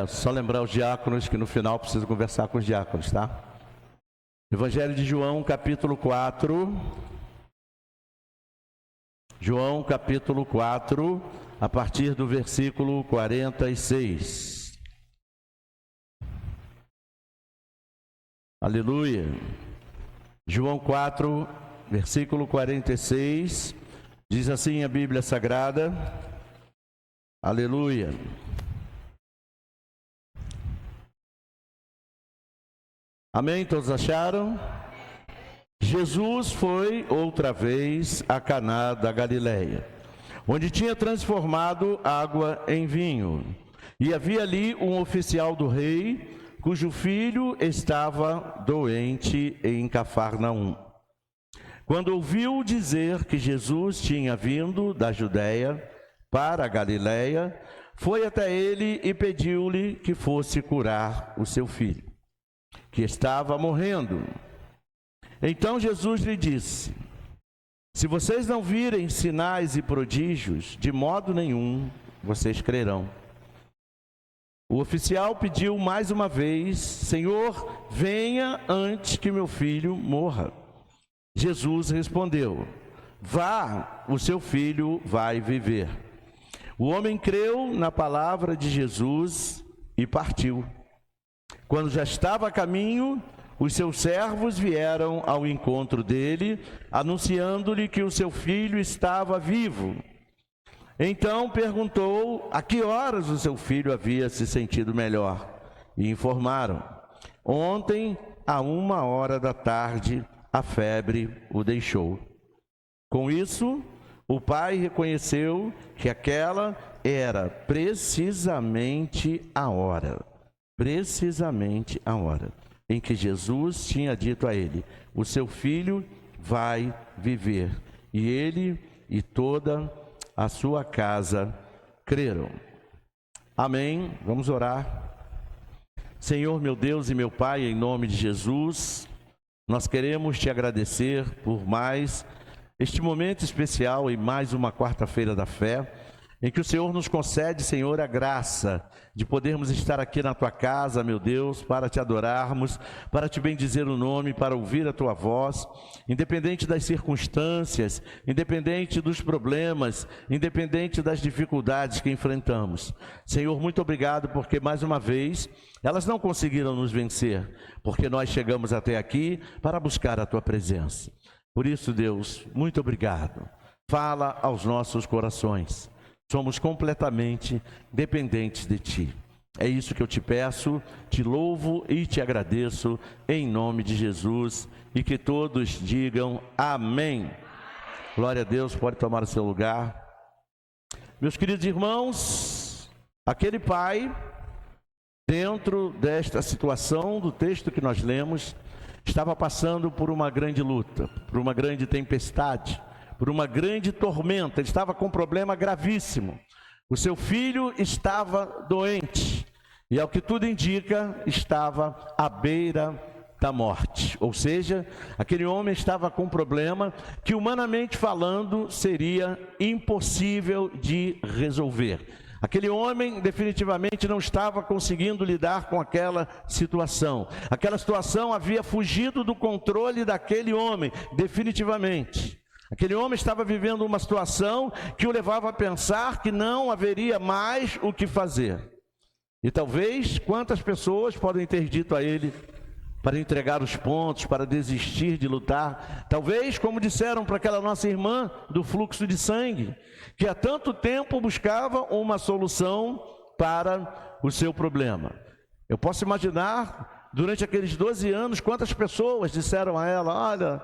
Só lembrar os diáconos que no final preciso conversar com os diáconos, tá? Evangelho de João, capítulo 4. João, capítulo 4, a partir do versículo 46. Aleluia. João 4, versículo 46, diz assim a Bíblia Sagrada. Aleluia. Amém? Todos acharam? Jesus foi outra vez a Caná da Galileia, onde tinha transformado água em vinho. E havia ali um oficial do rei, cujo filho estava doente em Cafarnaum. Quando ouviu dizer que Jesus tinha vindo da Judéia para a Galileia, foi até ele e pediu-lhe que fosse curar o seu filho, que estava morrendo. Então Jesus lhe disse: se vocês não virem sinais e prodígios, de modo nenhum vocês crerão. O oficial pediu mais uma vez: Senhor, venha antes que meu filho morra. Jesus respondeu: vá, o seu filho vai viver. O homem creu na palavra de Jesus e partiu. Quando já estava a caminho, os seus servos vieram ao encontro dele, anunciando-lhe que o seu filho estava vivo. Então perguntou a que horas o seu filho havia se sentido melhor. E informaram: ontem, à 13h, a febre o deixou. Com isso, o pai reconheceu que aquela era precisamente a hora em que Jesus tinha dito a ele: o seu filho vai viver. E ele e toda a sua casa creram. Amém. Vamos orar. Senhor, meu Deus e meu Pai, em nome de Jesus, nós queremos te agradecer por mais este momento especial e mais uma quarta-feira da fé, em que o Senhor nos concede, Senhor, a graça de podermos estar aqui na Tua casa, meu Deus, para Te adorarmos, para Te bendizer o nome, para ouvir a Tua voz, independente das circunstâncias, independente dos problemas, independente das dificuldades que enfrentamos. Senhor, muito obrigado, porque mais uma vez elas não conseguiram nos vencer, porque nós chegamos até aqui para buscar a Tua presença. Por isso, Deus, muito obrigado. Fala aos nossos corações. Somos completamente dependentes de Ti. É isso que eu te peço, te louvo e te agradeço em nome de Jesus, e que todos digam amém. Glória a Deus, pode tomar o seu lugar. Meus queridos irmãos, aquele pai, dentro desta situação do texto que nós lemos, estava passando por uma grande luta, por uma grande tempestade, por uma grande tormenta. Ele estava com um problema gravíssimo. O seu filho estava doente e, ao que tudo indica, estava à beira da morte. Ou seja, aquele homem estava com um problema que, humanamente falando, seria impossível de resolver. Aquele homem definitivamente não estava conseguindo lidar com aquela situação. Aquela situação havia fugido do controle daquele homem, definitivamente. Aquele homem estava vivendo uma situação que o levava a pensar que não haveria mais o que fazer. E talvez quantas pessoas podem ter dito a ele para entregar os pontos, para desistir de lutar. Talvez, como disseram para aquela nossa irmã do fluxo de sangue, que há tanto tempo buscava uma solução para o seu problema. Eu posso imaginar, durante aqueles 12 anos, quantas pessoas disseram a ela: olha,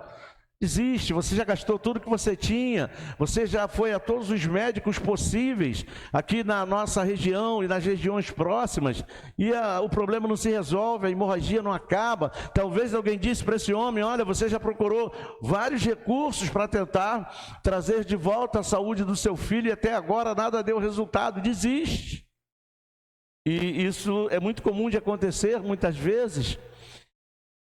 desiste, você já gastou tudo que você tinha, você já foi a todos os médicos possíveis aqui na nossa região e nas regiões próximas, e o problema não se resolve, a hemorragia não acaba. Talvez alguém disse para esse homem: olha, você já procurou vários recursos para tentar trazer de volta a saúde do seu filho e até agora nada deu resultado, desiste. E isso é muito comum de acontecer muitas vezes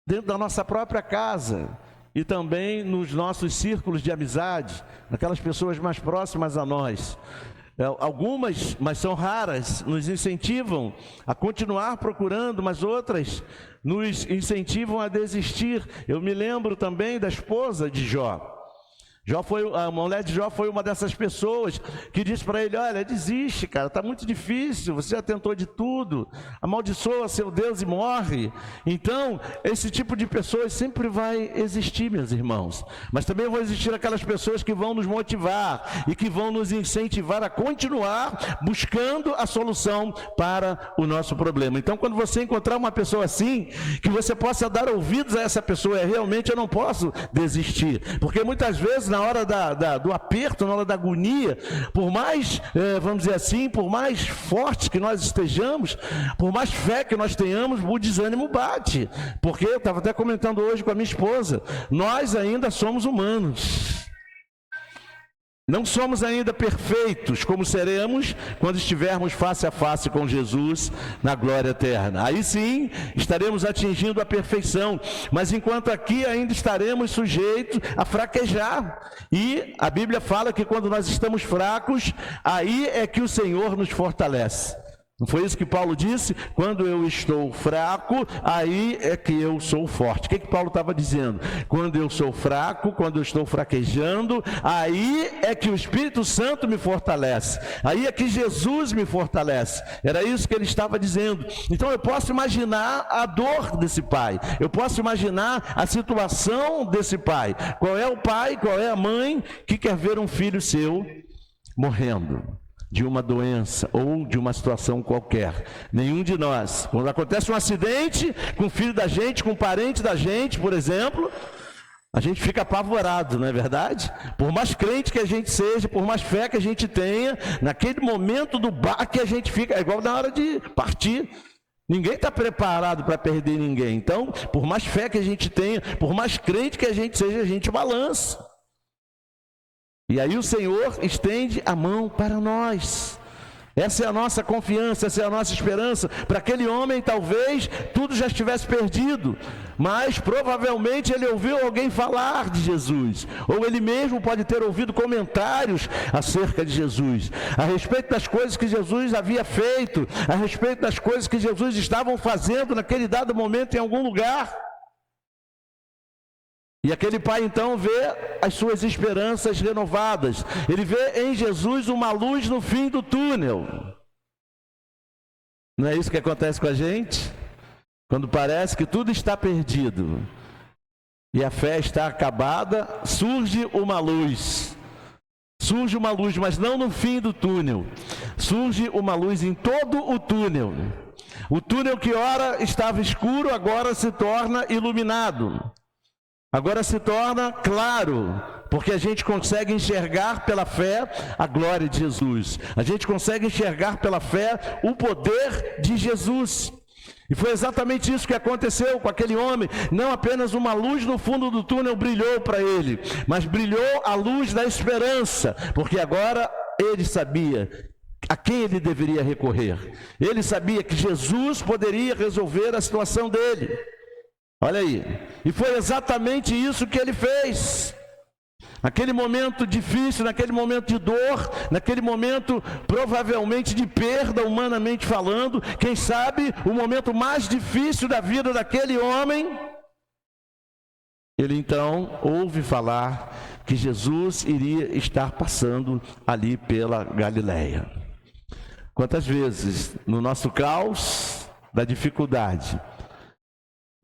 dentro da nossa própria casa, e também nos nossos círculos de amizade, aquelas pessoas mais próximas a nós. Algumas, mas são raras, nos incentivam a continuar procurando, mas outras nos incentivam a desistir. Eu me lembro também da esposa de Jó. A mulher de Jó foi uma dessas pessoas que disse para ele: olha, desiste, cara, está muito difícil, você já tentou de tudo, amaldiçoa seu Deus e morre. Então, esse tipo de pessoas sempre vai existir, meus irmãos, mas também vão existir aquelas pessoas que vão nos motivar e que vão nos incentivar a continuar buscando a solução para o nosso problema. Então, quando você encontrar uma pessoa assim, que você possa dar ouvidos a essa pessoa: realmente eu não posso desistir, porque muitas vezes na hora do aperto, na hora da agonia, por mais, vamos dizer assim, por mais fortes que nós estejamos, por mais fé que nós tenhamos, o desânimo bate. Porque eu estava até comentando hoje com a minha esposa, nós ainda somos humanos. Não somos ainda perfeitos, como seremos quando estivermos face a face com Jesus na glória eterna. Aí sim, estaremos atingindo a perfeição, mas enquanto aqui ainda estaremos sujeitos a fraquejar. E a Bíblia fala que quando nós estamos fracos, aí é que o Senhor nos fortalece. Não foi isso que Paulo disse? Quando eu estou fraco, aí é que eu sou forte. O que Paulo estava dizendo? Quando eu sou fraco, quando eu estou fraquejando, aí é que o Espírito Santo me fortalece. Aí é que Jesus me fortalece. Era isso que ele estava dizendo. Então eu posso imaginar a dor desse pai. Eu posso imaginar a situação desse pai. Qual é o pai, qual é a mãe que quer ver um filho seu morrendo de uma doença ou de uma situação qualquer? Nenhum de nós. Quando acontece um acidente com o filho da gente, com um parente da gente, por exemplo, a gente fica apavorado, não é verdade? Por mais crente que a gente seja, por mais fé que a gente tenha, naquele momento do baque a gente fica, é igual na hora de partir. Ninguém está preparado para perder ninguém. Então, por mais fé que a gente tenha, por mais crente que a gente seja, a gente balança. E aí o Senhor estende a mão para nós. Essa é a nossa confiança, essa é a nossa esperança. Para aquele homem, talvez tudo já estivesse perdido, mas provavelmente ele ouviu alguém falar de Jesus, ou ele mesmo pode ter ouvido comentários acerca de Jesus, a respeito das coisas que Jesus havia feito, a respeito das coisas que Jesus estava fazendo naquele dado momento em algum lugar. E aquele pai então vê as suas esperanças renovadas. Ele vê em Jesus uma luz no fim do túnel. Não é isso que acontece com a gente? Quando parece que tudo está perdido e a fé está acabada, surge uma luz. Surge uma luz, mas não no fim do túnel. Surge uma luz em todo o túnel. O túnel que ora estava escuro, agora se torna iluminado. Agora se torna claro, porque a gente consegue enxergar pela fé a glória de Jesus. A gente consegue enxergar pela fé o poder de Jesus. E foi exatamente isso que aconteceu com aquele homem. Não apenas uma luz no fundo do túnel brilhou para ele, mas brilhou a luz da esperança, porque agora ele sabia a quem ele deveria recorrer. Ele sabia que Jesus poderia resolver a situação dele. Olha aí, e foi exatamente isso que ele fez. Naquele momento difícil, naquele momento de dor, naquele momento provavelmente de perda, humanamente falando, quem sabe o momento mais difícil da vida daquele homem, ele então ouve falar que Jesus iria estar passando ali pela Galileia. Quantas vezes no nosso caos da dificuldade,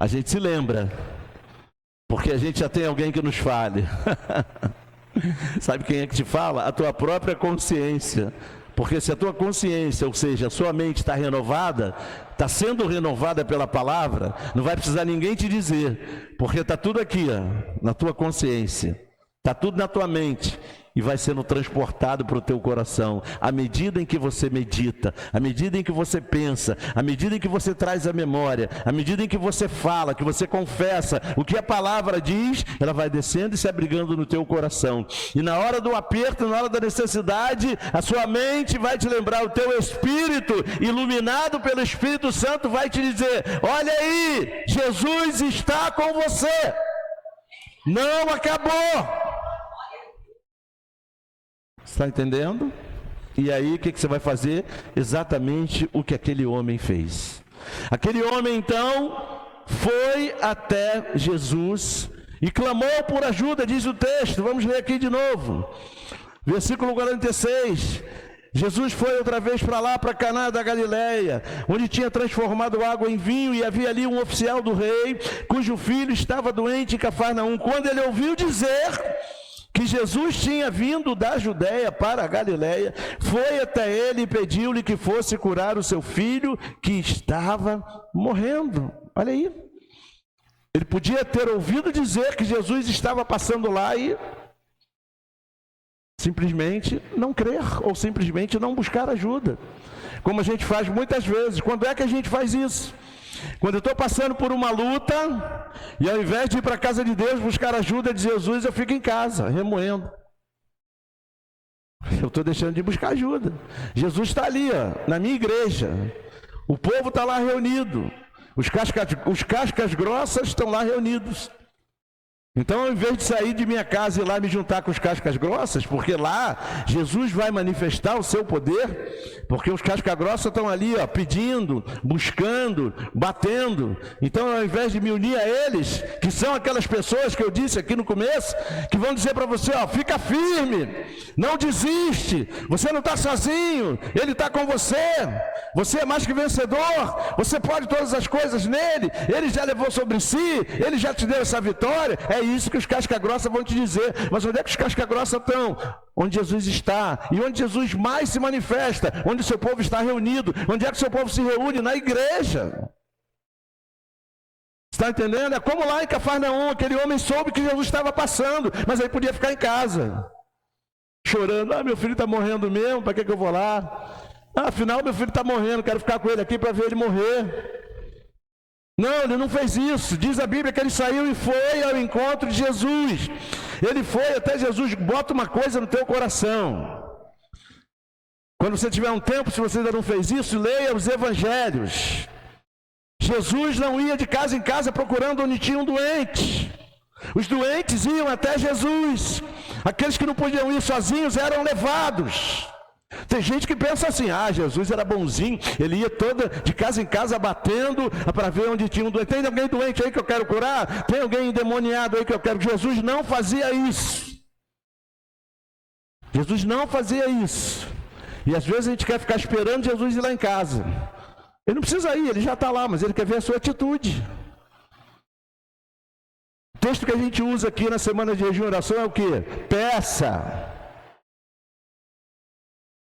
a gente se lembra, porque a gente já tem alguém que nos fale. Sabe quem é que te fala? A tua própria consciência. Porque se a tua consciência, ou seja, a sua mente está renovada, está sendo renovada pela palavra, não vai precisar ninguém te dizer, porque está tudo aqui, ó, na tua consciência, está tudo na tua mente. E vai sendo transportado para o teu coração, à medida em que você medita, à medida em que você pensa, à medida em que você traz a memória, à medida em que você fala, que você confessa o que a palavra diz, ela vai descendo e se abrigando no teu coração. E na hora do aperto, na hora da necessidade, a sua mente vai te lembrar, o teu espírito, iluminado pelo Espírito Santo, vai te dizer: olha aí, Jesus está com você, não acabou. Está entendendo? E aí o que você vai fazer? Exatamente o que aquele homem fez. Aquele homem então foi até Jesus e clamou por ajuda, diz o texto. Vamos ler aqui de novo. Versículo 46. Jesus foi outra vez para lá, para Caná da Galileia, onde tinha transformado água em vinho, e havia ali um oficial do rei, cujo filho estava doente em Cafarnaum. Quando ele ouviu dizer que Jesus tinha vindo da Judéia para a Galileia, foi até ele e pediu-lhe que fosse curar o seu filho, que estava morrendo. Olha aí. Ele podia ter ouvido dizer que Jesus estava passando lá e simplesmente não crer, ou simplesmente não buscar ajuda, como a gente faz muitas vezes. Quando é que a gente faz isso? Quando eu estou passando por uma luta, e ao invés de ir para a casa de Deus buscar ajuda de Jesus, eu fico em casa, remoendo. Eu estou deixando de buscar ajuda. Jesus está ali, ó, na minha igreja, o povo está lá reunido, os cascas grossas estão lá reunidos. Então, ao invés de sair de minha casa e ir lá me juntar com os cascas grossas, porque lá Jesus vai manifestar o seu poder, porque os cascas grossas estão ali, ó, pedindo, buscando, batendo. Então, ao invés de me unir a eles, que são aquelas pessoas que eu disse aqui no começo, que vão dizer para você, ó, fica firme, não desiste, você não está sozinho, Ele está com você, você é mais que vencedor, você pode todas as coisas nele, Ele já levou sobre si, Ele já te deu essa vitória. É isso que os casca-grossa vão te dizer. Mas onde é que os casca-grossa estão? Onde Jesus está. E onde Jesus mais se manifesta. Onde o seu povo está reunido. Onde é que o seu povo se reúne? Na igreja. Está entendendo? É como lá em Cafarnaum, aquele homem soube que Jesus estava passando, mas aí podia ficar em casa, chorando. Ah, meu filho está morrendo mesmo, para que eu vou lá? Ah, afinal meu filho está morrendo, quero ficar com ele aqui para ver ele morrer. Não, ele não fez isso. Diz a Bíblia que ele saiu e foi ao encontro de Jesus. Ele foi até Jesus. Bota uma coisa no teu coração. Quando você tiver um tempo, se você ainda não fez isso, leia os evangelhos. Jesus não ia de casa em casa procurando onde tinha um doente. Os doentes iam até Jesus. Aqueles que não podiam ir sozinhos eram levados. Tem gente que pensa assim, ah, Jesus era bonzinho, ele ia toda de casa em casa batendo para ver onde tinha um doente. Tem alguém doente aí que eu quero curar? Tem alguém endemoniado aí que eu quero? Jesus não fazia isso. Jesus não fazia isso. E às vezes a gente quer ficar esperando Jesus ir lá em casa. Ele não precisa ir, ele já está lá, mas ele quer ver a sua atitude. O texto que a gente usa aqui na semana de jejum e oração é o quê? Peça,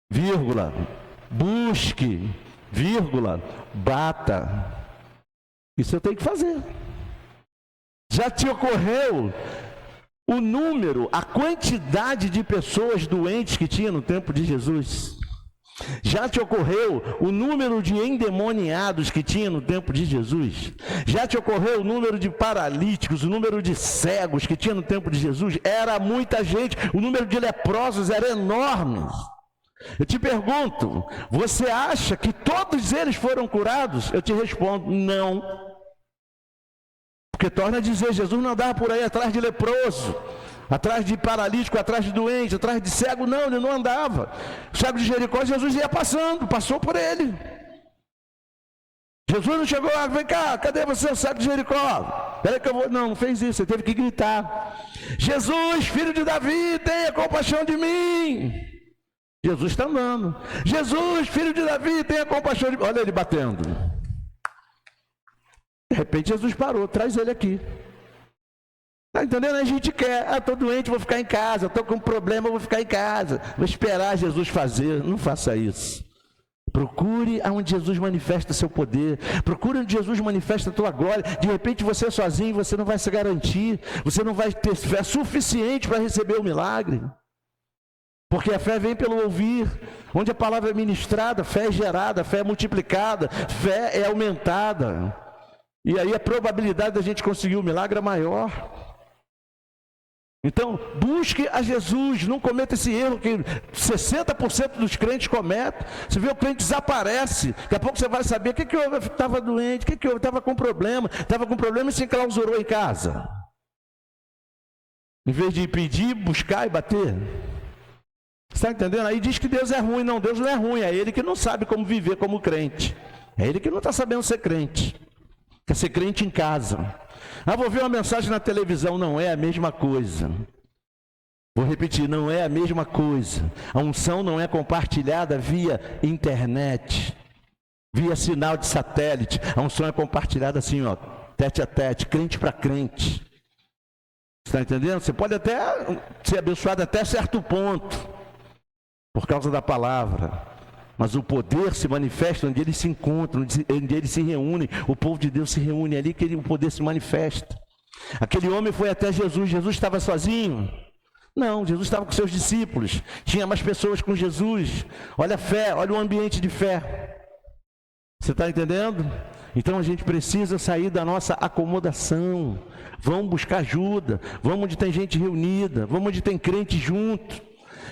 vírgula, busque, vírgula, bata. Isso eu tenho que fazer. Já te ocorreu o número, a quantidade de pessoas doentes que tinha no tempo de Jesus? Já te ocorreu o número de endemoniados que tinha no tempo de Jesus? Já te ocorreu o número de paralíticos, o número de cegos que tinha no tempo de Jesus? Era muita gente, o número de leprosos era enorme. Eu te pergunto, você acha que todos eles foram curados? Eu te respondo, não. Porque torna a dizer, Jesus não andava por aí atrás de leproso, atrás de paralítico, atrás de doente, atrás de cego. Não, ele não andava. O cego de Jericó, Jesus ia passando, passou por ele. Jesus não chegou lá, vem cá, cadê você, o cego de Jericó? Peraí que eu vou. Não, não fez isso, ele teve que gritar. Jesus, filho de Davi, tenha compaixão de mim. Jesus está andando. Jesus, filho de Davi, tenha compaixão de mim. Olha ele batendo. De repente Jesus parou, traz ele aqui. Está entendendo? A gente quer, estou doente, vou ficar em casa, estou com um problema, vou ficar em casa. Vou esperar Jesus fazer. Não faça isso. Procure aonde Jesus manifesta seu poder. Procure onde Jesus manifesta a tua glória. De repente você sozinho, você não vai se garantir. Você não vai ter fé suficiente para receber o milagre. Porque a fé vem pelo ouvir. Onde a palavra é ministrada, fé é gerada, fé é multiplicada, fé é aumentada. E aí a probabilidade da gente conseguir o milagre é maior. Então, busque a Jesus, não cometa esse erro que 60% dos crentes cometem. Você vê, o crente desaparece, daqui a pouco você vai saber o que houve, estava doente, o que houve, estava com problema e se enclausurou em casa. Em vez de pedir, buscar e bater. Você Está entendendo? Aí diz que Deus é ruim. Não, Deus não é ruim. É ele que não sabe como viver como crente. É ele que não está sabendo ser crente. Quer ser crente em casa. Ah, vou ver uma mensagem na televisão. Não é a mesma coisa. Vou repetir, não é a mesma coisa. A unção não é compartilhada via internet, via sinal de satélite. A unção é compartilhada assim, ó, tete a tete, crente para crente. Está entendendo? Você pode até ser abençoado até certo ponto, por causa da palavra. Mas o poder se manifesta onde eles se encontram, onde eles se reúnem. O povo de Deus se reúne ali, que o poder se manifesta. Aquele homem foi até Jesus. Jesus estava sozinho? Não, Jesus estava com seus discípulos. Tinha mais pessoas com Jesus. Olha a fé, olha o ambiente de fé. Você está entendendo? Então a gente precisa sair da nossa acomodação. Vamos buscar ajuda. Vamos onde tem gente reunida. Vamos onde tem crente junto.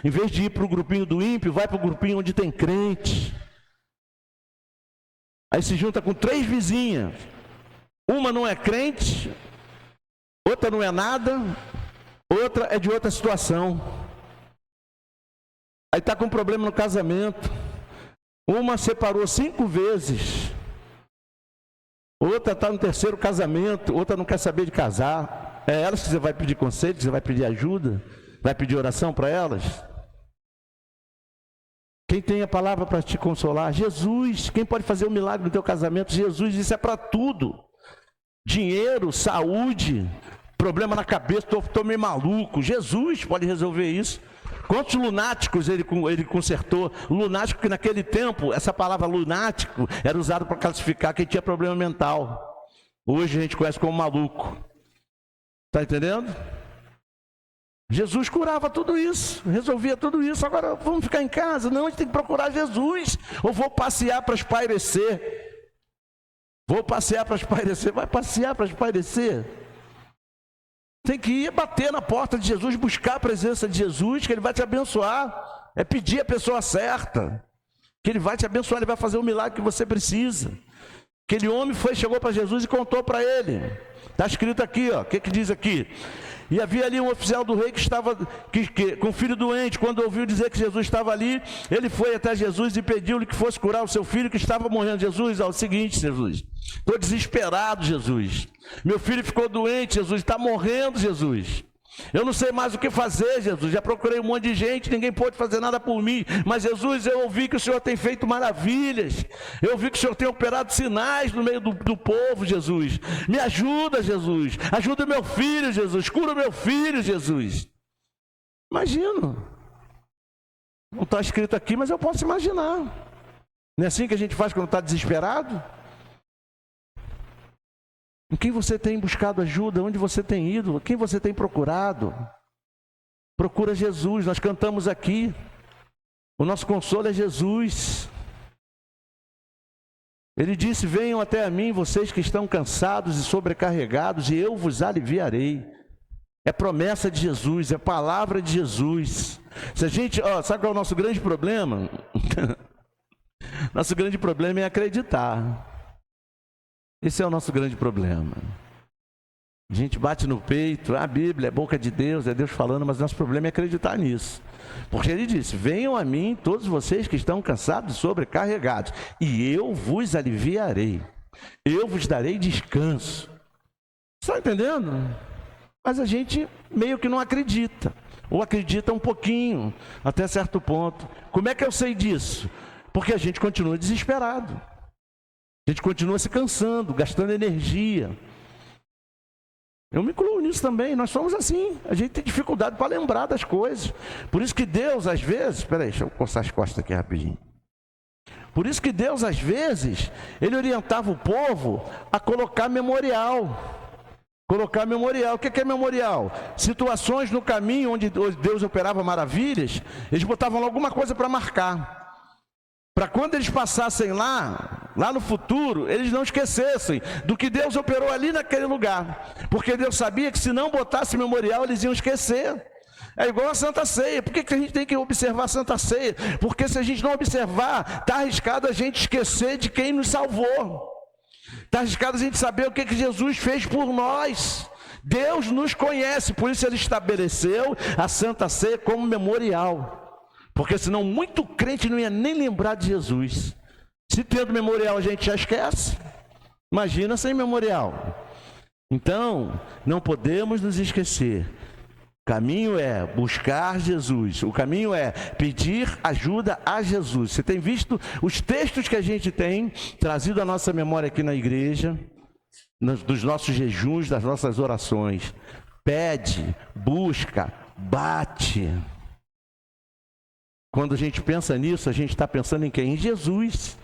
Em vez de ir para o grupinho do ímpio, vai para o grupinho onde tem crente. Aí se junta com 3 vizinhas. Uma não é crente, outra não é nada, outra é de outra situação. Aí está com problema no casamento. Uma separou 5 vezes. Outra está no 3º casamento, outra não quer saber de casar. É elas que você vai pedir conselho, que você vai pedir ajuda, vai pedir oração para elas. Quem tem a palavra para te consolar? Jesus. Quem pode fazer um milagre no teu casamento? Jesus. Isso é para tudo. Dinheiro, saúde, problema na cabeça, estou meio maluco. Jesus pode resolver isso. Quantos lunáticos ele consertou? Lunático, que naquele tempo, essa palavra lunático era usada para classificar quem tinha problema mental. Hoje a gente conhece como maluco. Está entendendo? Jesus curava tudo isso, resolvia tudo isso. Agora vamos ficar em casa? Não, a gente tem que procurar Jesus. Ou vou passear para espairecer? Vou passear para espairecer? Vai passear para espairecer? Tem que ir bater na porta de Jesus, buscar a presença de Jesus, que Ele vai te abençoar. É pedir a pessoa certa, que Ele vai te abençoar, Ele vai fazer o milagre que você precisa. Aquele homem chegou para Jesus e contou para ele. Está escrito aqui, ó, o que diz aqui? E havia ali um oficial do rei que estava com o filho doente. Quando ouviu dizer que Jesus estava ali, ele foi até Jesus e pediu-lhe que fosse curar o seu filho que estava morrendo. Jesus, é o seguinte, Jesus, estou desesperado, Jesus. Meu filho ficou doente, Jesus, está morrendo, Jesus. Eu não sei mais o que fazer, Jesus. Já procurei um monte de gente, ninguém pôde fazer nada por mim. Mas, Jesus, eu ouvi que o Senhor tem feito maravilhas. Eu ouvi que o Senhor tem operado sinais no meio do povo, Jesus. Me ajuda, Jesus. Ajuda o meu filho, Jesus. Cura o meu filho, Jesus. Imagino. Não está escrito aqui, mas eu posso imaginar. Não é assim que a gente faz quando está desesperado? Em quem você tem buscado ajuda? Onde você tem ido? Quem você tem procurado? Procura Jesus. Nós cantamos aqui. O nosso consolo é Jesus. Ele disse: venham até a mim, vocês que estão cansados e sobrecarregados, e eu vos aliviarei. É promessa de Jesus, é palavra de Jesus. Se a gente, sabe qual é o nosso grande problema? Nosso grande problema é acreditar. Esse é o nosso grande problema. A gente bate no peito, a Bíblia é boca de Deus, é Deus falando, mas nosso problema é acreditar nisso. Porque Ele disse: venham a mim todos vocês que estão cansados e sobrecarregados, e eu vos aliviarei, eu vos darei descanso. Está entendendo? Mas a gente meio que não acredita, ou acredita um pouquinho, até certo ponto. Como é que eu sei disso? Porque a gente continua desesperado. A gente continua se cansando, gastando energia. Eu me incluo nisso também, nós somos assim. A gente tem dificuldade para lembrar das coisas. Por isso que Deus, às vezes... Espera aí, deixa eu coçar as costas aqui rapidinho. Por isso que Deus, às vezes, Ele orientava o povo a colocar memorial. Colocar memorial. O que é memorial? Situações no caminho onde Deus operava maravilhas, eles botavam lá alguma coisa para marcar. Para quando eles passassem lá no futuro, eles não esquecessem do que Deus operou ali naquele lugar. Porque Deus sabia que se não botasse memorial, eles iam esquecer. É igual a Santa Ceia. Por que a gente tem que observar a Santa Ceia? Porque se a gente não observar, está arriscado a gente esquecer de quem nos salvou. Está arriscado a gente saber o que Jesus fez por nós. Deus nos conhece, por isso Ele estabeleceu a Santa Ceia como memorial. Porque senão muito crente não ia nem lembrar de Jesus. Se tendo memorial a gente já esquece, imagina sem memorial. Então, não podemos nos esquecer. O caminho é buscar Jesus, o caminho é pedir ajuda a Jesus. Você tem visto os textos que a gente tem trazido à nossa memória aqui na igreja, dos nossos jejuns, das nossas orações. Pede, busca, bate. Quando a gente pensa nisso, a gente está pensando em quem? Em Jesus.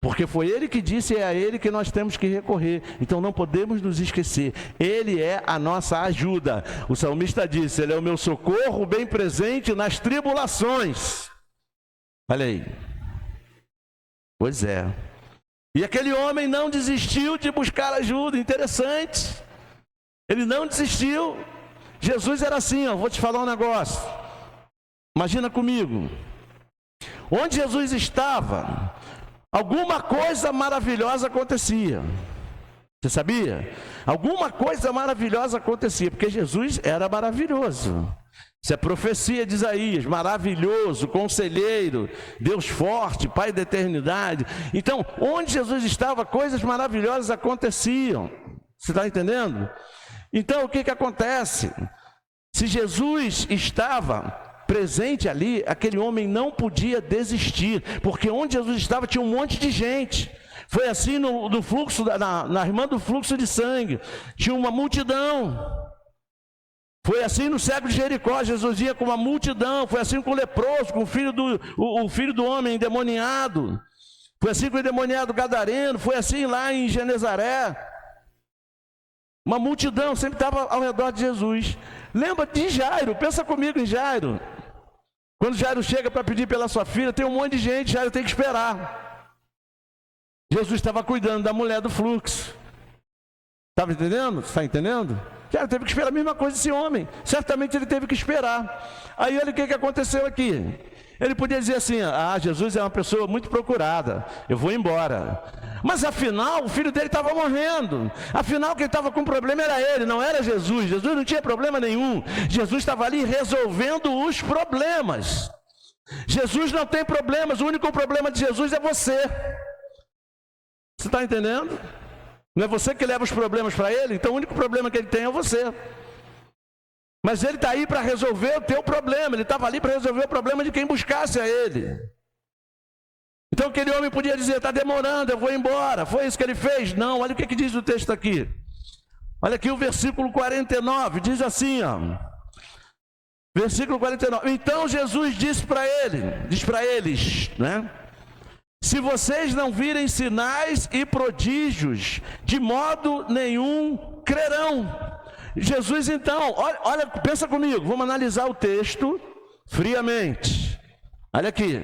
Porque foi Ele que disse e é a Ele que nós temos que recorrer. Então não podemos nos esquecer. Ele é a nossa ajuda. O salmista disse, Ele é o meu socorro bem presente nas tribulações. Olha aí. Pois é. E aquele homem não desistiu de buscar ajuda. Interessante. Ele não desistiu. Jesus era assim, ó, vou te falar um negócio. Imagina comigo. Onde Jesus estava, alguma coisa maravilhosa acontecia. Você sabia? Alguma coisa maravilhosa acontecia, porque Jesus era maravilhoso. Isso é profecia de Isaías, maravilhoso, conselheiro, Deus forte, Pai da eternidade. Então, onde Jesus estava, coisas maravilhosas aconteciam. Você está entendendo? Então, o que acontece? Se Jesus estava presente ali, aquele homem não podia desistir, porque onde Jesus estava tinha um monte de gente. Foi assim no fluxo, na irmã do fluxo de sangue, tinha uma multidão. Foi assim no cego de Jericó, Jesus ia com uma multidão. Foi assim com o leproso, com o filho do homem endemoniado. Foi assim com o endemoniado gadareno, foi assim lá em Genezaré. Uma multidão sempre estava ao redor de Jesus. Lembra de Jairo, pensa comigo em Jairo. Quando Jairo chega para pedir pela sua filha, tem um monte de gente, Jairo tem que esperar. Jesus estava cuidando da mulher do fluxo. Estava entendendo? Está entendendo? Jairo teve que esperar a mesma coisa esse homem. Certamente ele teve que esperar. Aí olha o que aconteceu aqui. Ele podia dizer assim, Jesus é uma pessoa muito procurada, eu vou embora. Mas afinal, o filho dele estava morrendo. Afinal, quem estava com problema era ele, não era Jesus. Jesus não tinha problema nenhum. Jesus estava ali resolvendo os problemas. Jesus não tem problemas, o único problema de Jesus é você. Você está entendendo? Não é você que leva os problemas para ele, então o único problema que ele tem é você. Mas ele está aí para resolver o teu problema, ele estava ali para resolver o problema de quem buscasse a ele. Então aquele homem podia dizer, está demorando, eu vou embora, foi isso que ele fez? Não, olha o que diz o texto aqui. Olha aqui o versículo 49, diz assim, ó. Versículo 49, então Jesus disse para eles, né? Se vocês não virem sinais e prodígios, de modo nenhum crerão. Jesus então, olha, pensa comigo, vamos analisar o texto friamente. Olha aqui,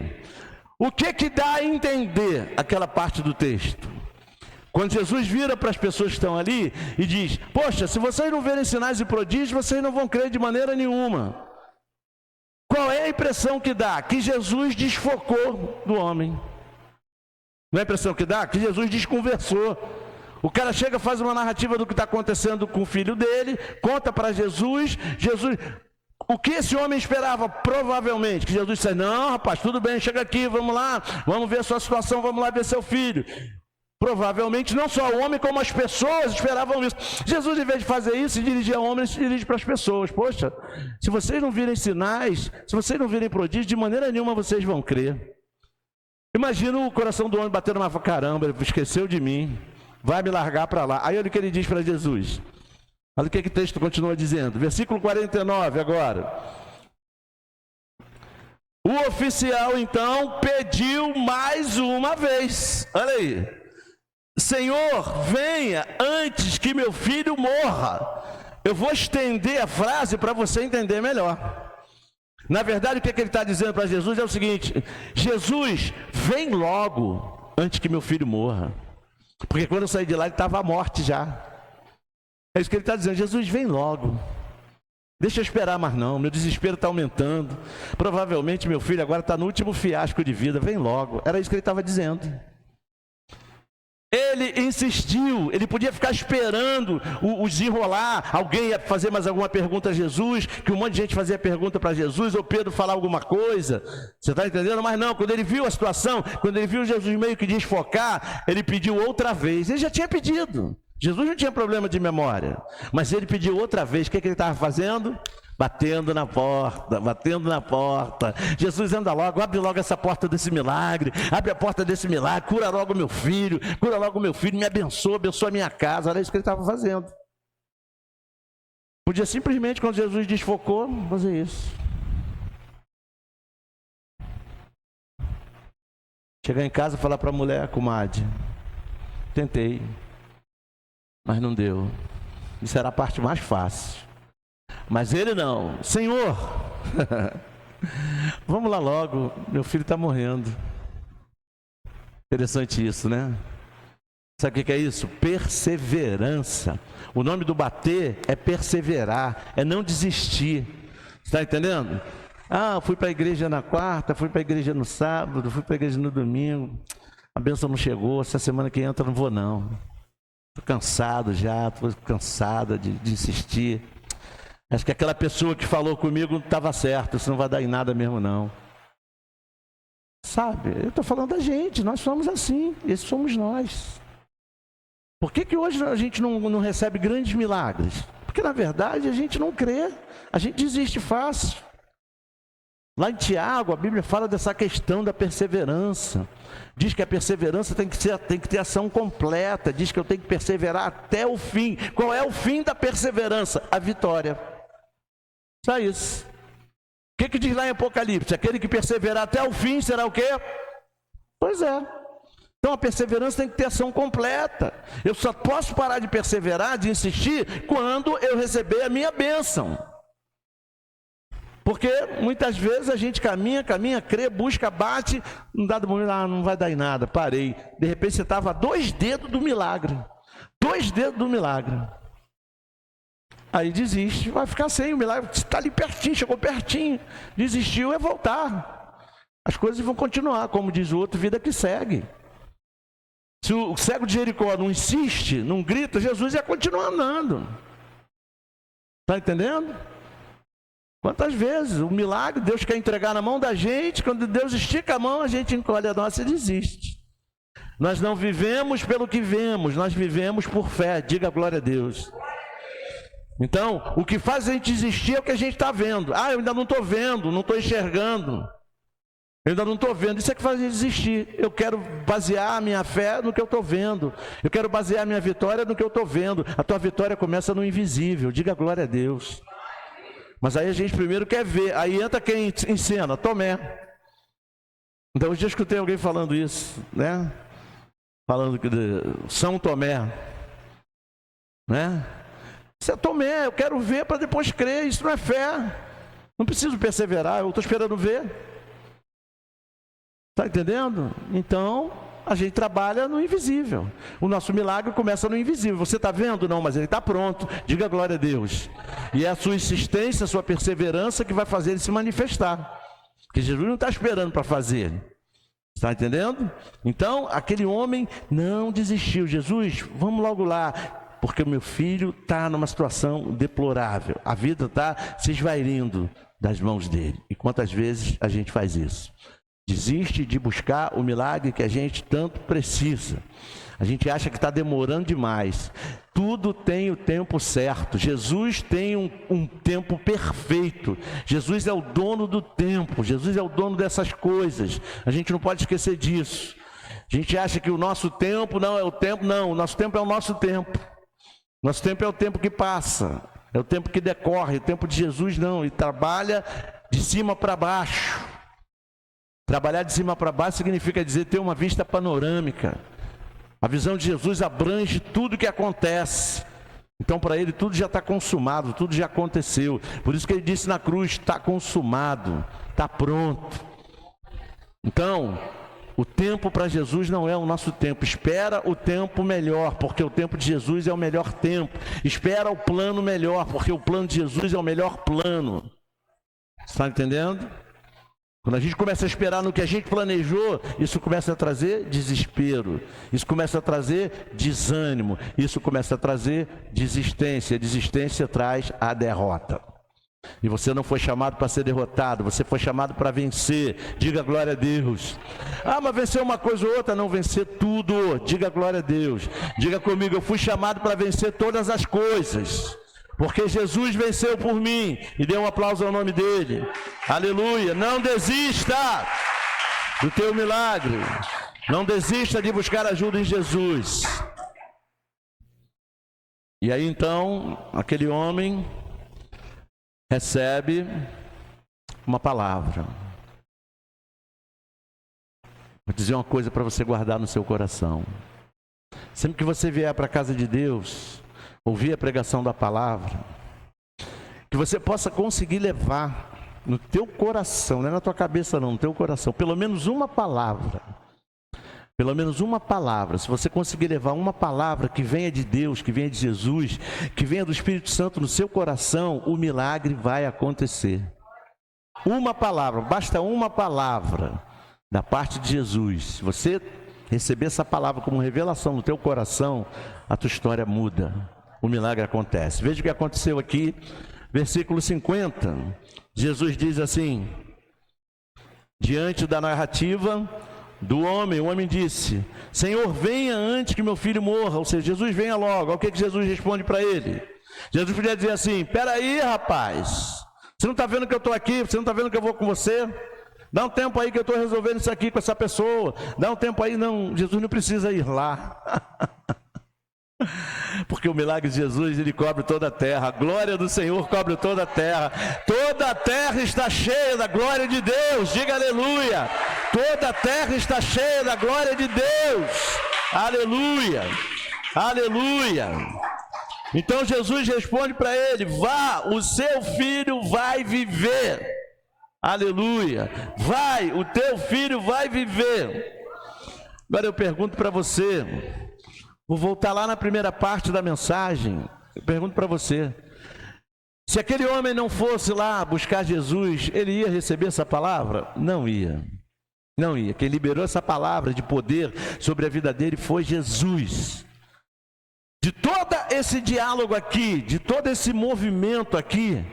o que dá a entender aquela parte do texto? Quando Jesus vira para as pessoas que estão ali e diz, poxa, se vocês não verem sinais e prodígios, vocês não vão crer de maneira nenhuma. Qual é a impressão que dá? Que Jesus desfocou do homem. Não é a impressão que dá? Que Jesus desconversou. O cara chega, faz uma narrativa do que está acontecendo com o filho dele, conta para Jesus. O que esse homem esperava? Provavelmente que Jesus disse, não rapaz, tudo bem, chega aqui, vamos lá, vamos ver a sua situação, vamos lá ver seu filho. Provavelmente não só o homem, como as pessoas esperavam isso. Jesus, em vez de fazer isso, se dirigir ao homem, ele se dirige para as pessoas. Poxa, se vocês não virem sinais, se vocês não virem prodígios, de maneira nenhuma vocês vão crer. Imagina o coração do homem batendo uma caramba, ele esqueceu de mim, vai me largar para lá. Aí olha o que ele diz para Jesus. Olha o que o texto continua dizendo. Versículo 49 agora. O oficial então pediu mais uma vez. Olha aí. Senhor, venha antes que meu filho morra. Eu vou estender a frase para você entender melhor. Na verdade, o que ele está dizendo para Jesus é o seguinte: Jesus, vem logo antes que meu filho morra. Porque quando eu saí de lá, ele estava à morte já. É isso que ele está dizendo: Jesus, vem logo. Deixa eu esperar mais não, meu desespero está aumentando. Provavelmente meu filho agora está no último fiasco de vida, vem logo. Era isso que ele estava dizendo. Ele insistiu, ele podia ficar esperando o desenrolar, alguém ia fazer mais alguma pergunta a Jesus, que um monte de gente fazia pergunta para Jesus, ou Pedro falar alguma coisa, você está entendendo? Mas não, quando ele viu a situação, quando ele viu Jesus meio que desfocar, ele pediu outra vez, ele já tinha pedido, Jesus não tinha problema de memória, mas ele pediu outra vez, o que ele estava fazendo? Batendo na porta, batendo na porta. Jesus, anda logo, abre logo essa porta desse milagre, abre a porta desse milagre, cura logo meu filho, me abençoa, abençoa a minha casa. Era isso que ele estava fazendo. Podia simplesmente, quando Jesus desfocou, fazer isso. Chegar em casa e falar para a mulher, comadre, tentei, mas não deu. Isso era a parte mais fácil. Mas ele não, Senhor, vamos lá logo, meu filho está morrendo. Interessante isso, né? Sabe o que é isso? Perseverança. O nome do bater é perseverar, é não desistir. Está entendendo? Ah, fui para a igreja na quarta, fui para a igreja no sábado, fui para a igreja no domingo, a bênção não chegou, essa semana que entra não vou não. Estou cansado já, estou cansada de insistir. Acho que aquela pessoa que falou comigo não estava certo, isso não vai dar em nada mesmo não. Sabe, eu estou falando da gente, nós somos assim, esses somos nós. Por que hoje a gente não recebe grandes milagres? Porque na verdade a gente não crê, a gente desiste fácil. Lá em Tiago, a Bíblia fala dessa questão da perseverança. Diz que a perseverança tem que ter ação completa, diz que eu tenho que perseverar até o fim. Qual é o fim da perseverança? A vitória. Só isso. O que diz lá em Apocalipse? Aquele que perseverar até o fim será o quê? Pois é. Então a perseverança tem que ter ação completa. Eu só posso parar de perseverar, de insistir, quando eu receber a minha bênção. Porque muitas vezes a gente caminha, crê, busca, bate, num dado momento, não vai dar em nada, parei. De repente você estava a 2 dedos do milagre. 2 dedos do milagre. Aí desiste, vai ficar sem o milagre, está ali pertinho, chegou pertinho, desistiu, é voltar. As coisas vão continuar, como diz o outro, vida que segue. Se o cego de Jericó não insiste, não grita, Jesus ia continuar andando. Está entendendo? Quantas vezes o milagre Deus quer entregar na mão da gente, quando Deus estica a mão, a gente encolhe a nossa e desiste. Nós não vivemos pelo que vemos, nós vivemos por fé, diga glória a Deus. Então, o que faz a gente desistir é o que a gente está vendo. Ah, eu ainda não estou vendo, não estou enxergando. Eu ainda não estou vendo, isso é que faz a gente desistir. Eu quero basear a minha fé no que eu estou vendo. Eu quero basear a minha vitória no que eu estou vendo. A tua vitória começa no invisível, diga glória a Deus. Mas aí a gente primeiro quer ver, aí entra quem em cena? Tomé. Então hoje eu escutei alguém falando isso, né? Falando que de São Tomé, né? Isso é Tomé, eu quero ver para depois crer, isso não é fé. Não preciso perseverar, eu estou esperando ver. Está entendendo? Então, a gente trabalha no invisível. O nosso milagre começa no invisível. Você está vendo? Não, mas ele está pronto. Diga glória a Deus. E é a sua insistência, a sua perseverança que vai fazer ele se manifestar. Porque Jesus não está esperando para fazer. Está entendendo? Então, aquele homem não desistiu. Jesus, vamos logo lá, porque o meu filho está numa situação deplorável. A vida está se esvairindo das mãos dele. E quantas vezes a gente faz isso? Desiste de buscar o milagre que a gente tanto precisa. A gente acha que está demorando demais. Tudo tem o tempo certo. Jesus tem um tempo perfeito. Jesus é o dono do tempo. Jesus é o dono dessas coisas. A gente não pode esquecer disso. A gente acha que o nosso tempo não é o tempo. Não, o nosso tempo é o nosso tempo. Nosso tempo é o tempo que passa. É o tempo que decorre. O tempo de Jesus não. Ele trabalha de cima para baixo. Trabalhar de cima para baixo significa dizer ter uma vista panorâmica. A visão de Jesus abrange tudo o que acontece. Então para ele tudo já está consumado, tudo já aconteceu. Por isso que ele disse na cruz, está consumado, está pronto. Então, o tempo para Jesus não é o nosso tempo. Espera o tempo melhor, porque o tempo de Jesus é o melhor tempo. Espera o plano melhor, porque o plano de Jesus é o melhor plano. Está entendendo? Quando a gente começa a esperar no que a gente planejou, isso começa a trazer desespero, isso começa a trazer desânimo, isso começa a trazer desistência. A desistência traz a derrota. E você não foi chamado para ser derrotado, você foi chamado para vencer. Diga glória a Deus. Ah, mas vencer uma coisa ou outra, não, vencer tudo. Diga glória a Deus. Diga comigo, eu fui chamado para vencer todas as coisas. Porque Jesus venceu por mim. E dê um aplauso ao nome dele. Aleluia. Não desista do teu milagre. Não desista de buscar ajuda em Jesus. E aí então, aquele homem recebe uma palavra. Vou dizer uma coisa para você guardar no seu coração. Sempre que você vier para a casa de Deus, ouvir a pregação da palavra, que você possa conseguir levar no teu coração, não é na tua cabeça não, no teu coração, pelo menos uma palavra. Pelo menos uma palavra. Se você conseguir levar uma palavra que venha de Deus, que venha de Jesus, que venha do Espírito Santo no seu coração, o milagre vai acontecer. Uma palavra, basta uma palavra da parte de Jesus. Se você receber essa palavra como revelação no teu coração, a tua história muda. O milagre acontece. Veja o que aconteceu aqui, versículo 50. Jesus diz assim, diante da narrativa do homem, o homem disse, Senhor, venha antes que meu filho morra. Ou seja, Jesus venha logo. O que Jesus responde para ele? Jesus podia dizer assim, peraí, rapaz, você não está vendo que eu estou aqui? Você não está vendo que eu vou com você? Dá um tempo aí que eu estou resolvendo isso aqui com essa pessoa. Dá um tempo aí. Não, Jesus não precisa ir lá. Porque o milagre de Jesus, ele cobre toda a terra. A glória do Senhor cobre toda a terra. Toda a terra está cheia da glória de Deus. Diga aleluia. Toda a terra está cheia da glória de Deus. Aleluia. Aleluia. Então Jesus responde para ele, vá, o seu filho vai viver. Aleluia. Vai, o teu filho vai viver. Agora eu pergunto para você, vou voltar lá na primeira parte da mensagem. Eu pergunto para você, se aquele homem não fosse lá buscar Jesus, ele ia receber essa palavra? Não ia. Não ia. Quem liberou essa palavra de poder sobre a vida dele foi Jesus. De todo esse diálogo aqui, de todo esse movimento aqui,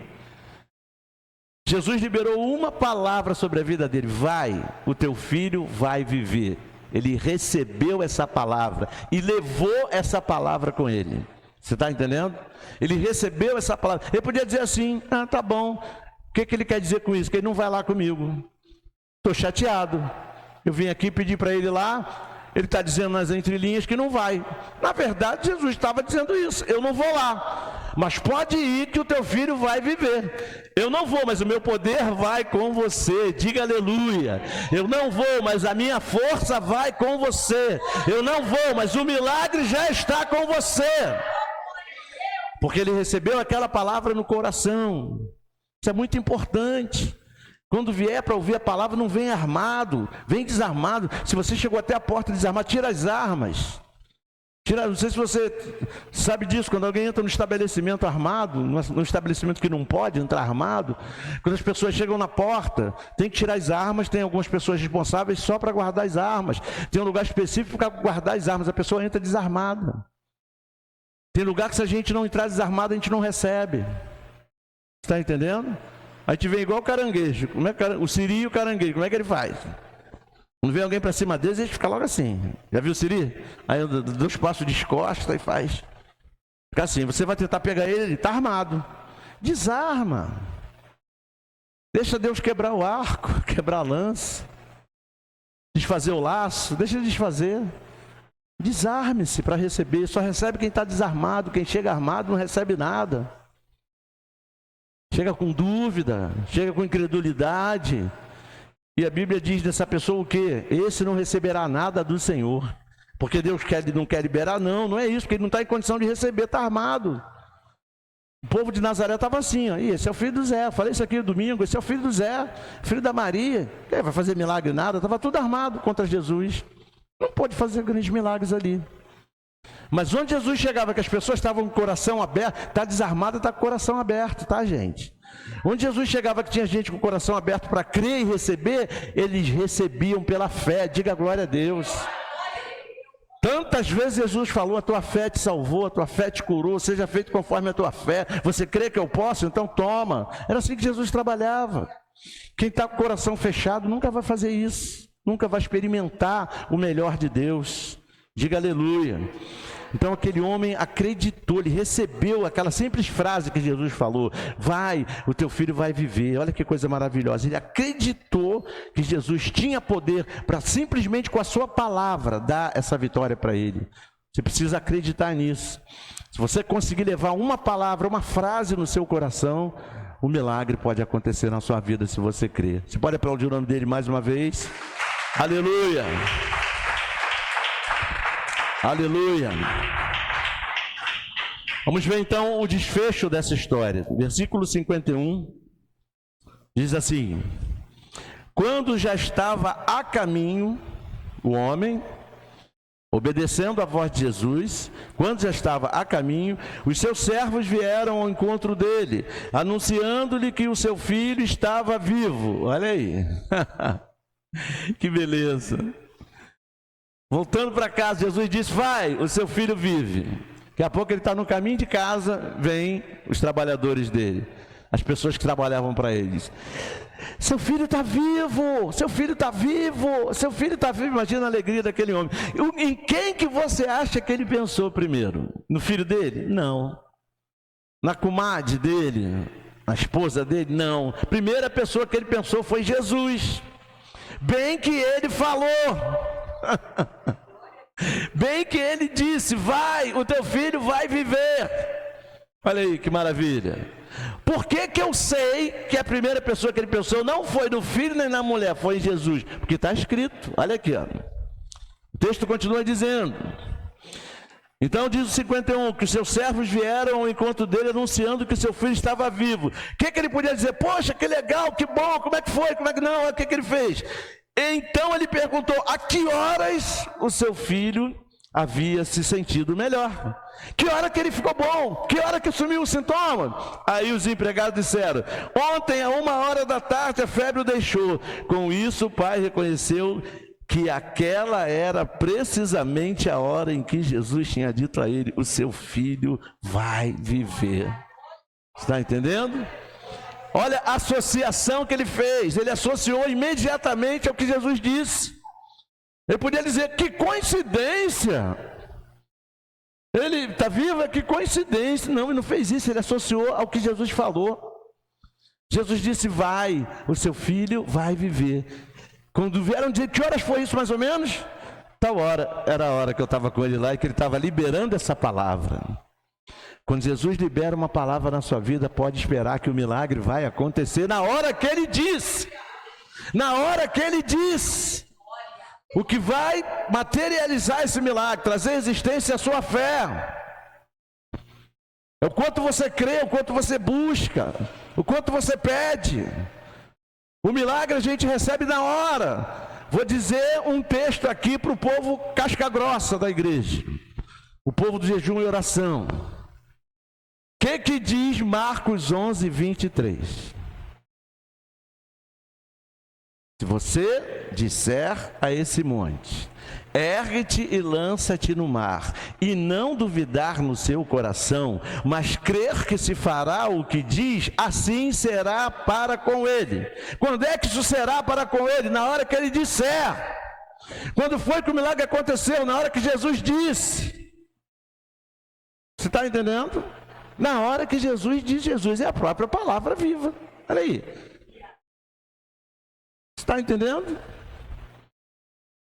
Jesus liberou uma palavra sobre a vida dele. Vai, o teu filho vai viver. Ele recebeu essa palavra e levou essa palavra com ele. Você está entendendo? Ele recebeu essa palavra. Ele podia dizer assim, ah, tá bom. O que ele quer dizer com isso? Que ele não vai lá comigo. Estou chateado. Eu vim aqui pedir para ele lá. Ele está dizendo nas entrelinhas que não vai. Na verdade, Jesus estava dizendo isso. Eu não vou lá. Mas pode ir que o teu filho vai viver. Eu não vou, mas o meu poder vai com você. Diga aleluia. Eu não vou, mas a minha força vai com você. Eu não vou, mas o milagre já está com você. Porque ele recebeu aquela palavra no coração. Isso é muito importante. Quando vier para ouvir a palavra, não vem armado, vem desarmado. Se você chegou até a porta desarmado, tira as armas. Não sei se você sabe disso, quando alguém entra no estabelecimento armado, num estabelecimento que não pode entrar armado, quando as pessoas chegam na porta, tem que tirar as armas, tem algumas pessoas responsáveis só para guardar as armas. Tem um lugar específico para guardar as armas, a pessoa entra desarmada. Tem lugar que se a gente não entrar desarmado, a gente não recebe. Está entendendo? A gente vem igual o caranguejo, o siri e o caranguejo, como é que ele faz? Quando vem alguém para cima deles, ele fica logo assim. Já viu o siri? Aí dá 2 passos de costa e faz. Fica assim, você vai tentar pegar ele está armado. Desarma. Deixa Deus quebrar o arco, quebrar a lança. Desfazer o laço, deixa ele desfazer. Desarme-se para receber, só recebe quem está desarmado, quem chega armado não recebe nada. Chega com dúvida, chega com incredulidade. E a Bíblia diz dessa pessoa o quê? Esse não receberá nada do Senhor. Porque Deus não quer liberar? Não é isso, porque ele não está em condição de receber, está armado. O povo de Nazaré estava assim, ó, esse é o filho do Zé, eu falei isso aqui no domingo, esse é o filho do Zé, filho da Maria. Ele vai fazer milagre nada, estava tudo armado contra Jesus. Não pôde fazer grandes milagres ali. Mas onde Jesus chegava, que as pessoas estavam com o coração aberto, está desarmado, está com o coração aberto, tá, gente? Onde Jesus chegava que tinha gente com o coração aberto para crer e receber, eles recebiam pela fé. Diga glória a Deus. Tantas vezes Jesus falou: a tua fé te salvou, a tua fé te curou, seja feito conforme a tua fé. Você crê que eu posso? Então toma. Era assim que Jesus trabalhava. Quem está com o coração fechado nunca vai fazer isso, nunca vai experimentar o melhor de Deus. Diga aleluia. Então aquele homem acreditou, ele recebeu aquela simples frase que Jesus falou: vai, o teu filho vai viver. Olha que coisa maravilhosa. Ele acreditou que Jesus tinha poder para simplesmente com a sua palavra dar essa vitória para ele. Você precisa acreditar nisso. Se você conseguir levar uma palavra, uma frase no seu coração, o milagre pode acontecer na sua vida se você crer. Você pode aplaudir o nome dele mais uma vez? Aleluia! Aleluia! Vamos ver então o desfecho dessa história. Versículo 51 diz assim: quando já estava a caminho, o homem, obedecendo a voz de Jesus, quando já estava a caminho, os seus servos vieram ao encontro dele, anunciando-lhe que o seu filho estava vivo. Olha aí, que beleza. Voltando para casa, Jesus disse: vai, o seu filho vive. Daqui a pouco ele está no caminho de casa, vem os trabalhadores dele, as pessoas que trabalhavam para eles: seu filho está vivo, seu filho está vivo, seu filho está vivo. Imagina a alegria daquele homem. Em quem que você acha que ele pensou primeiro? No filho dele? Não. Na comadre dele? Na esposa dele? Não. A primeira pessoa que ele pensou foi Jesus. Bem que ele falou. Bem que ele disse: vai, o teu filho vai viver. Olha aí que maravilha. Por que que eu sei que a primeira pessoa que ele pensou não foi no filho nem na mulher, foi em Jesus? Porque está escrito, olha aqui, ó. O texto continua dizendo. Então diz o 51, que os seus servos vieram ao encontro dele anunciando que seu filho estava vivo. O que que ele podia dizer? Poxa, que legal, que bom, como é que foi, como é que não, o que que ele fez? Então ele perguntou: a que horas o seu filho havia se sentido melhor? Que hora que ele ficou bom? Que hora que sumiu o sintoma? Aí os empregados disseram: ontem a 1h da tarde a febre o deixou. Com isso o pai reconheceu que aquela era precisamente a hora em que Jesus tinha dito a ele: o seu filho vai viver. Está entendendo? Olha a associação que ele fez. Ele associou imediatamente ao que Jesus disse. Ele podia dizer: que coincidência, ele está vivo, que coincidência. Não, ele não fez isso, ele associou ao que Jesus falou. Jesus disse: vai, o seu filho vai viver. Quando vieram dizer: que horas foi isso mais ou menos? Tal hora, era a hora que eu estava com ele lá e que ele estava liberando essa palavra. Quando Jesus libera uma palavra na sua vida, pode esperar que o milagre vai acontecer na hora que ele diz. Na hora que ele diz. O que vai materializar esse milagre, trazer existência à sua fé, é o quanto você crê, o quanto você busca, o quanto você pede. O milagre a gente recebe na hora. Vou dizer um texto aqui para o povo casca grossa da igreja, o povo do jejum e oração. O que diz Marcos 11, 23? Se você disser a esse monte: ergue-te e lança-te no mar, e não duvidar no seu coração, mas crer que se fará o que diz, assim será para com ele. Quando é que isso será para com ele? Na hora que ele disser. Quando foi que o milagre aconteceu? Na hora que Jesus disse. Você está entendendo? Na hora que Jesus diz. Jesus é a própria palavra viva. Olha aí. Está entendendo?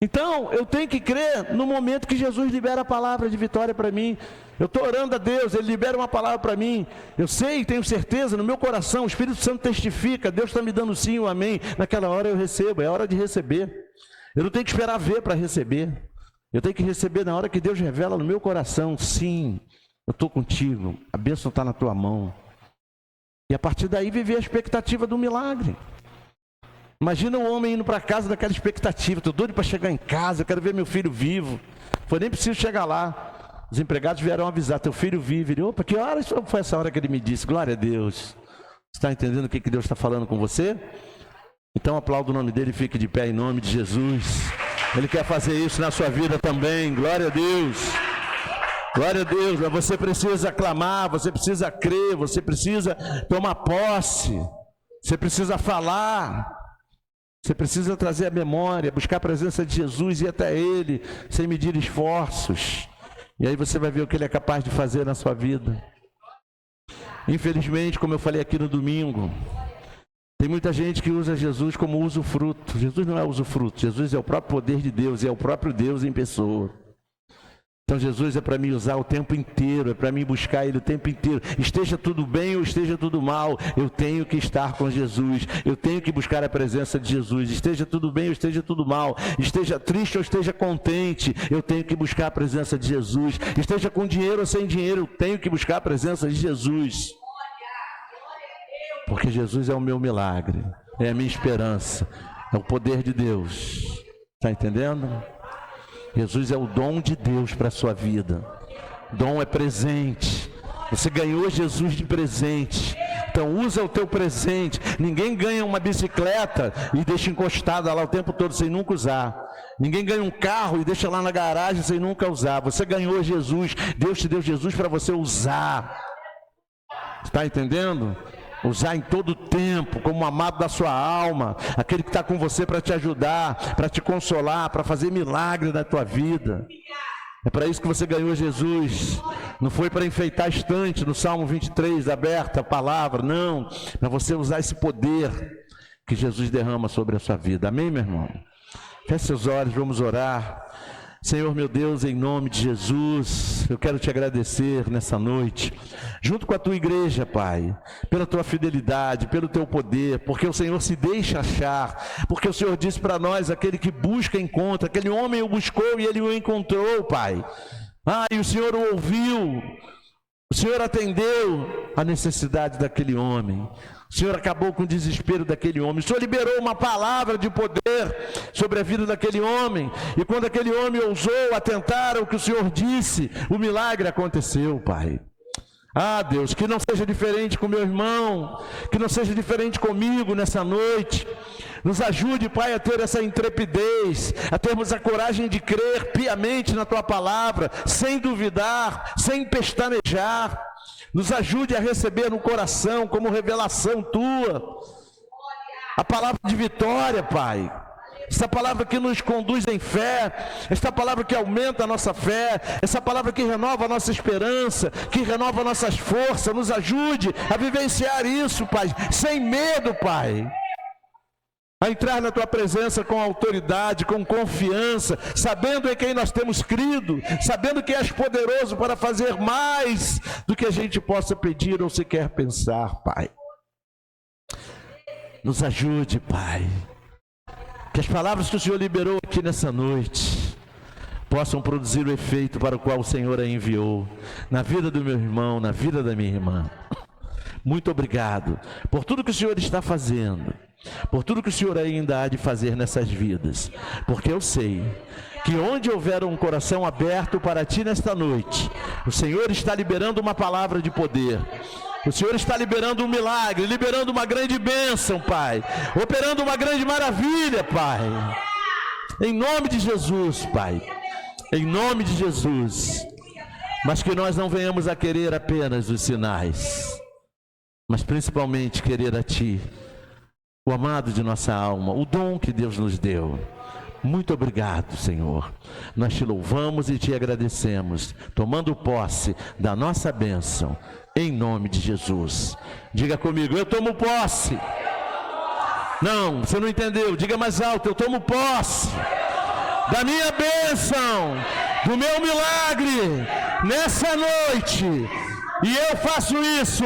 Então, eu tenho que crer no momento que Jesus libera a palavra de vitória para mim. Eu estou orando a Deus, Ele libera uma palavra para mim. Eu sei, tenho certeza, no meu coração, o Espírito Santo testifica, Deus está me dando sim ou amém. Naquela hora eu recebo, é hora de receber. Eu não tenho que esperar ver para receber. Eu tenho que receber na hora que Deus revela no meu coração: sim, eu estou contigo, a bênção está na tua mão. E a partir daí viver a expectativa do milagre. Imagina um homem indo para casa daquela expectativa: estou doido para chegar em casa, eu quero ver meu filho vivo. Foi nem preciso chegar lá. Os empregados vieram avisar: teu filho vive. Ele: opa, que hora foi essa hora que ele me disse? Glória a Deus. Está entendendo o que Deus está falando com você? Então aplauda o nome dele e fique de pé em nome de Jesus. Ele quer fazer isso na sua vida também. Glória a Deus. Glória a Deus. Mas você precisa clamar, você precisa crer, você precisa tomar posse, você precisa falar, você precisa trazer a memória, buscar a presença de Jesus e ir até Ele, sem medir esforços. E aí você vai ver o que Ele é capaz de fazer na sua vida. Infelizmente, como eu falei aqui no domingo, tem muita gente que usa Jesus como usufruto. Jesus não é usufruto, Jesus é o próprio poder de Deus, é o próprio Deus em pessoa. Então Jesus é para me usar o tempo inteiro, é para mim buscar Ele o tempo inteiro. Esteja tudo bem ou esteja tudo mal, eu tenho que estar com Jesus, eu tenho que buscar a presença de Jesus. Esteja tudo bem ou esteja tudo mal, esteja triste ou esteja contente, eu tenho que buscar a presença de Jesus. Esteja com dinheiro ou sem dinheiro, eu tenho que buscar a presença de Jesus. Porque Jesus é o meu milagre, é a minha esperança, é o poder de Deus. Está entendendo? Jesus é o dom de Deus para a sua vida. Dom é presente. Você ganhou Jesus de presente. Então usa o teu presente. Ninguém ganha uma bicicleta e deixa encostada lá o tempo todo sem nunca usar. Ninguém ganha um carro e deixa lá na garagem sem nunca usar. Você ganhou Jesus. Deus te deu Jesus para você usar. Está entendendo? Usar em todo tempo, como um amado da sua alma, aquele que está com você para te ajudar, para te consolar, para fazer milagre na tua vida. É para isso que você ganhou Jesus. Não foi para enfeitar a estante no Salmo 23, aberta a palavra, não. Para você usar esse poder que Jesus derrama sobre a sua vida. Amém, meu irmão? Feche seus olhos, vamos orar. Senhor meu Deus, em nome de Jesus, eu quero te agradecer nessa noite, junto com a tua igreja, Pai, pela tua fidelidade, pelo teu poder, porque o Senhor se deixa achar, porque o Senhor disse para nós, aquele que busca, encontra, aquele homem o buscou e ele o encontrou, Pai. E o Senhor o ouviu, o Senhor atendeu a necessidade daquele homem. O Senhor acabou com o desespero daquele homem. O Senhor liberou uma palavra de poder sobre a vida daquele homem. E quando aquele homem ousou atentar ao que o Senhor disse, o milagre aconteceu, Pai. Deus, que não seja diferente com meu irmão, que não seja diferente comigo nessa noite. Nos ajude, Pai, a ter essa intrepidez, a termos a coragem de crer piamente na Tua palavra, sem duvidar, sem pestanejar. Nos ajude a receber no coração, como revelação Tua, a palavra de vitória, Pai. Essa palavra que nos conduz em fé, esta palavra que aumenta a nossa fé, essa palavra que renova a nossa esperança, que renova nossas forças. Nos ajude a vivenciar isso, Pai, sem medo, Pai. A entrar na Tua presença com autoridade, com confiança, sabendo em quem nós temos crido, sabendo que És poderoso para fazer mais do que a gente possa pedir ou sequer pensar, Pai. Nos ajude, Pai, que as palavras que o Senhor liberou aqui nessa noite possam produzir o efeito para o qual o Senhor a enviou, na vida do meu irmão, na vida da minha irmã. Muito obrigado por tudo que o Senhor está fazendo, por tudo que o Senhor ainda há de fazer nessas vidas, porque eu sei que onde houver um coração aberto para Ti nesta noite, o Senhor está liberando uma palavra de poder, o Senhor está liberando um milagre, liberando uma grande bênção, Pai, operando uma grande maravilha, Pai, em nome de Jesus, Pai, em nome de Jesus. Mas que nós não venhamos a querer apenas os sinais, mas principalmente querer a Ti, o amado de nossa alma, o dom que Deus nos deu. Muito obrigado, Senhor. Nós Te louvamos e Te agradecemos, tomando posse da nossa bênção, em nome de Jesus. Diga comigo, eu tomo posse. Não, você não entendeu, diga mais alto, eu tomo posse da minha bênção, do meu milagre, nessa noite. E eu faço isso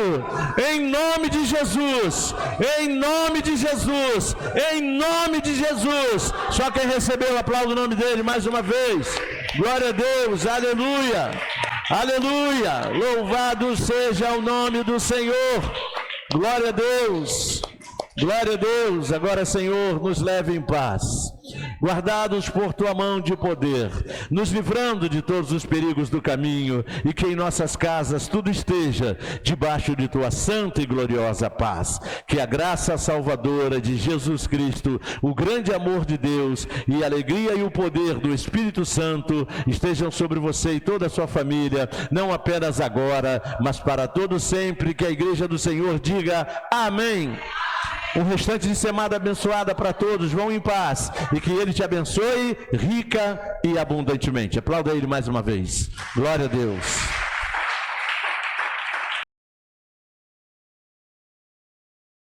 em nome de Jesus, em nome de Jesus, em nome de Jesus. Só quem recebeu, aplauda o nome dele mais uma vez. Glória a Deus, aleluia, aleluia. Louvado seja o nome do Senhor. Glória a Deus, glória a Deus. Agora, Senhor, nos leve em paz. guardados por tua mão de poder, nos livrando de todos os perigos do caminho, e que em nossas casas tudo esteja debaixo de tua santa e gloriosa paz. Que a graça salvadora de Jesus Cristo, o grande amor de Deus e a alegria e o poder do Espírito Santo estejam sobre você e toda a sua família, não apenas agora, mas para todo sempre. Que a igreja do Senhor diga amém. Um restante de semana abençoada para todos. Vão em paz e que Ele te abençoe rica e abundantemente. Aplauda Ele mais uma vez. Glória a Deus.